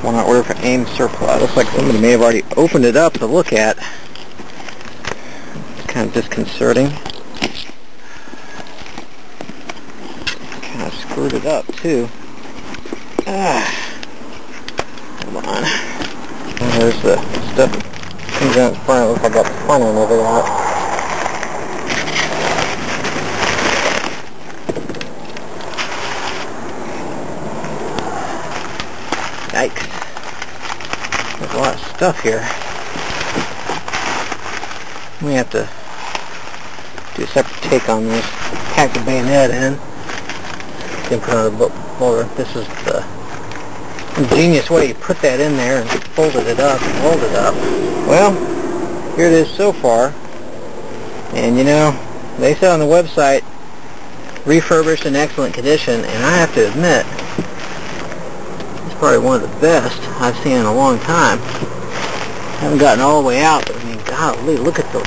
One I ordered for AIM surplus. Looks like somebody may have already opened it up to look at. It's kind of disconcerting. Kind of screwed it up too. Hold on. And there's the stuff that comes out front. It looks like I got the front end of it out. Yikes. There's a lot of stuff here. We have to do a separate take on this. Hack the bayonet in. Then put on the motor. This is the ingenious way you put that in there and folded it up and rolled it up. Well, here it is so far. And you know, they said on the website, refurbished in excellent condition, and I have to admit, probably one of the best I've seen in a long time. Haven't gotten all the way out, but I mean, golly, look at the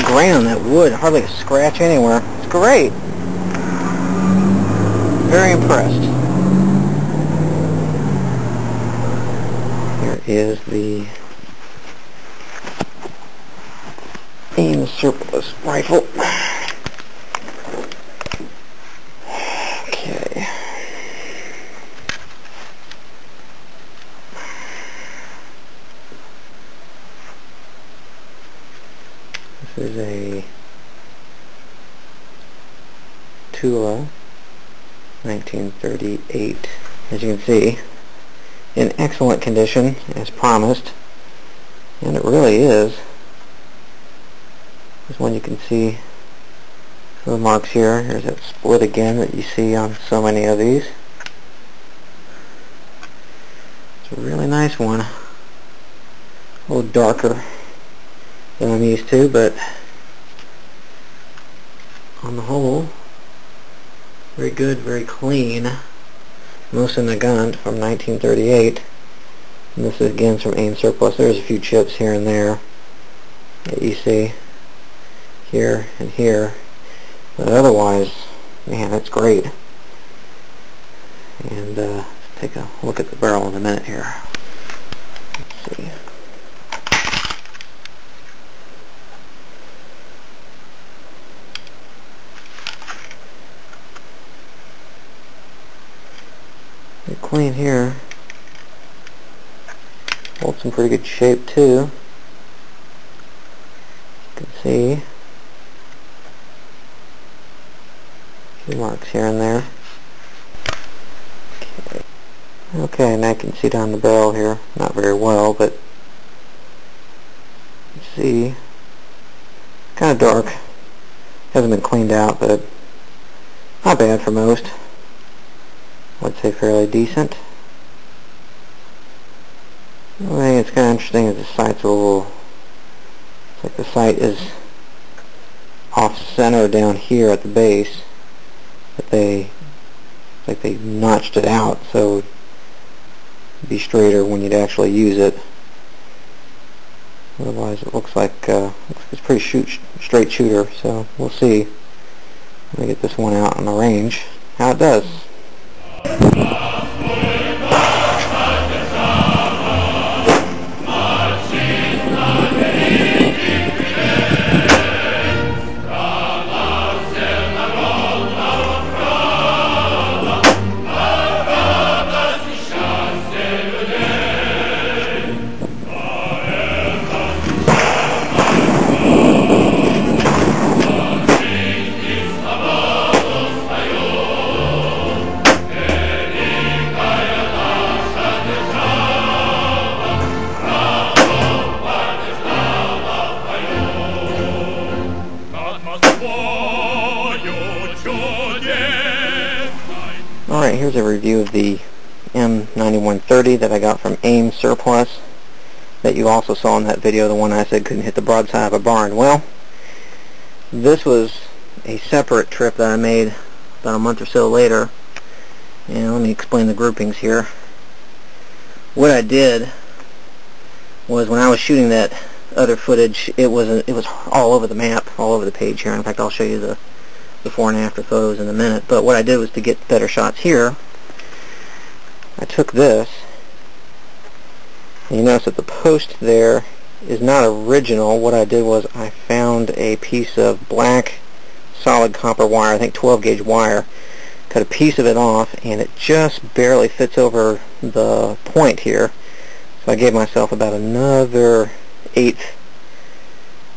grain on that wood. Hardly a scratch anywhere. It's great. Very impressed. Here is the AIM surplus rifle. Okay. This is a Tula 1938, as you can see, in excellent condition as promised, and it really is. This one you can see the marks here. Here's that split again that you see on so many of these. It's a really nice one. A little darker than I'm used to, but on the whole, very good, very clean. Mosin Nagant from 1938. And this is again from AIM surplus. There's a few chips here and there that you see here and here, but otherwise, man, it's great. And let's take a look at the barrel in a minute here. Let's see. Pretty clean here. Holds in pretty good shape too. You can see a few marks here and there. Okay, now you can see down the barrel here. Not very well, but you see, kind of dark. Hasn't been cleaned out, but not bad for most. I'd say fairly decent. The thing that's kind of interesting is the sight's a little, it's like the sight is off center down here at the base, but it's like they notched it out so it'd be straighter when you'd actually use it. Otherwise it looks like it's pretty straight shooter, so we'll see when I get this one out on the range how it does. Alright, here's a review of the M91 that I got from AIM surplus that you also saw in that video, the one I said couldn't hit the broadside of a barn. Well, this was a separate trip that I made about a month or so later, and let me explain the groupings here. What I did was when I was shooting that other footage, it was all over the map, all over the page here. In fact, I'll show you the before and after photos in a minute. But what I did was to get better shots here, I took this, and you notice that the post there is not original. What I did was I found a piece of black solid copper wire, I think 12 gauge wire, cut a piece of it off, and it just barely fits over the point here. So I gave myself about another 1/8,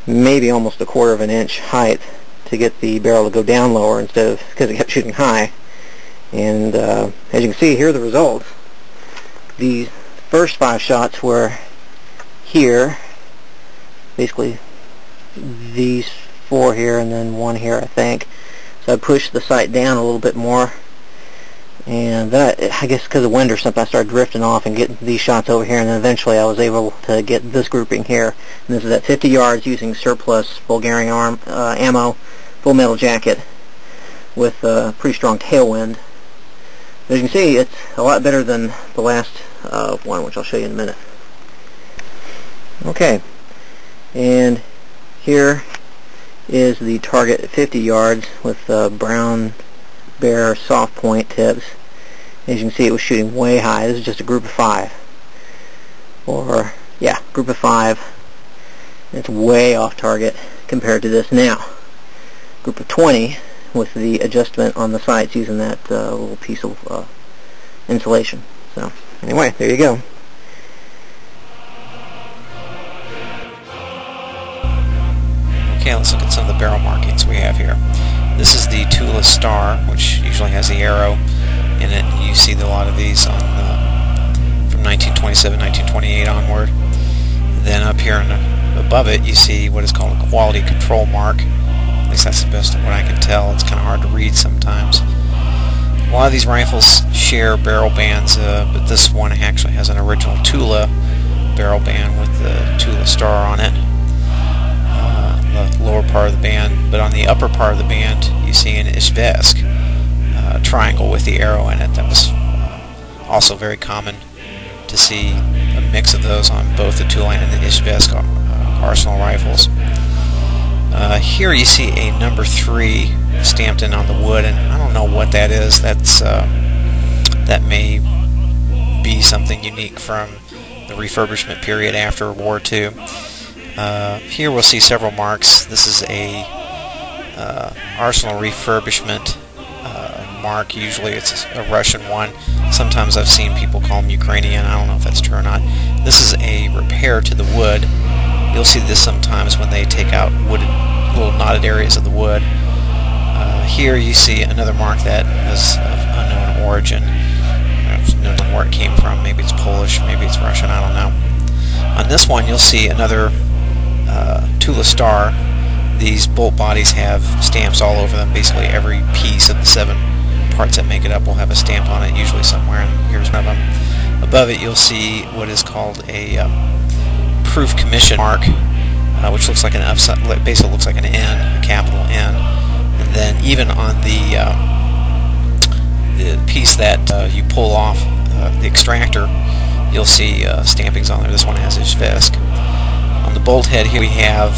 maybe almost 1/4 of an inch height to get the barrel to go down lower instead of, because it kept shooting high. And as you can see, here are the results. The first 5 shots were here, basically these 4 here and then 1 here, I think. So I pushed the sight down a little bit more, and that, I guess because of wind or something, I started drifting off and getting these shots over here, and then eventually I was able to get this grouping here. And this is at 50 yards using surplus Bulgarian ammo, full metal jacket with a pretty strong tailwind. As you can see, it's a lot better than the last one, which I'll show you in a minute. Okay, and here is the target at 50 yards with brown bare soft point tips. As you can see, it was shooting way high. This is just a group of 5. Or, yeah, group of 5. It's way off target compared to this now. Group of 20 with the adjustment on the sights using that little piece of insulation. So, anyway, there you go. Okay, let's look at some of the barrel markings we have here. This is the Tula star, which usually has the arrow in it. You see a lot of these on from 1927, 1928 onward. Then up here above it, you see what is called a quality control mark. At least that's the best of what I can tell. It's kind of hard to read sometimes. A lot of these rifles share barrel bands, but this one actually has an original Tula barrel band with the Tula star on it. The lower part of the band, but on the upper part of the band you see an Sestroyesk triangle with the arrow in it. That was also very common to see a mix of those on both the Tula and the Sestroyesk arsenal rifles. Here you see a number 3 stamped in on the wood, and I don't know what that is. That may be something unique from the refurbishment period after World War II. Here we'll see several marks. This is a arsenal refurbishment mark. Usually it's a Russian one. Sometimes I've seen people call them Ukrainian. I don't know if that's true or not. This is a repair to the wood. You'll see this sometimes when they take out wooded, little knotted areas of the wood. Here you see another mark that is of unknown origin. I don't know where it came from. Maybe it's Polish, maybe it's Russian, I don't know. On this one you'll see another Tula star. These bolt bodies have stamps all over them. Basically every piece of the 7 parts that make it up will have a stamp on it, usually somewhere, and here's one of them. Above it you'll see what is called a proof commission mark, which looks like an upside, basically looks like an N, a capital N. And then even on the piece that you pull off the extractor, you'll see stampings on there. This one has Sestroyesk. On the bolt head here we have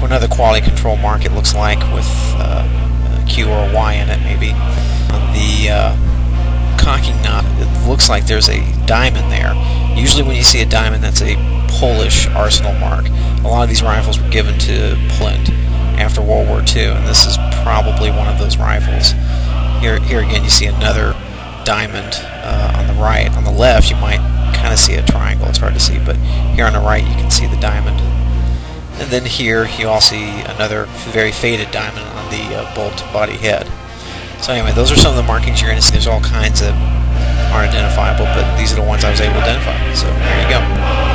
another quality control mark, it looks like, with a Q or a Y in it maybe. On the cocking knot, it looks like there's a diamond there. Usually when you see a diamond, that's a Polish arsenal mark. A lot of these rifles were given to Poland after World War II, and this is probably one of those rifles. Here again you see another diamond on the right. On the left you might kind of see a triangle, it's hard to see, but here on the right you can see the diamond. And then here you all see another very faded diamond on the bolt body head. So anyway, those are some of the markings you're going to see. There's all kinds that aren't identifiable, but these are the ones I was able to identify. So there you go.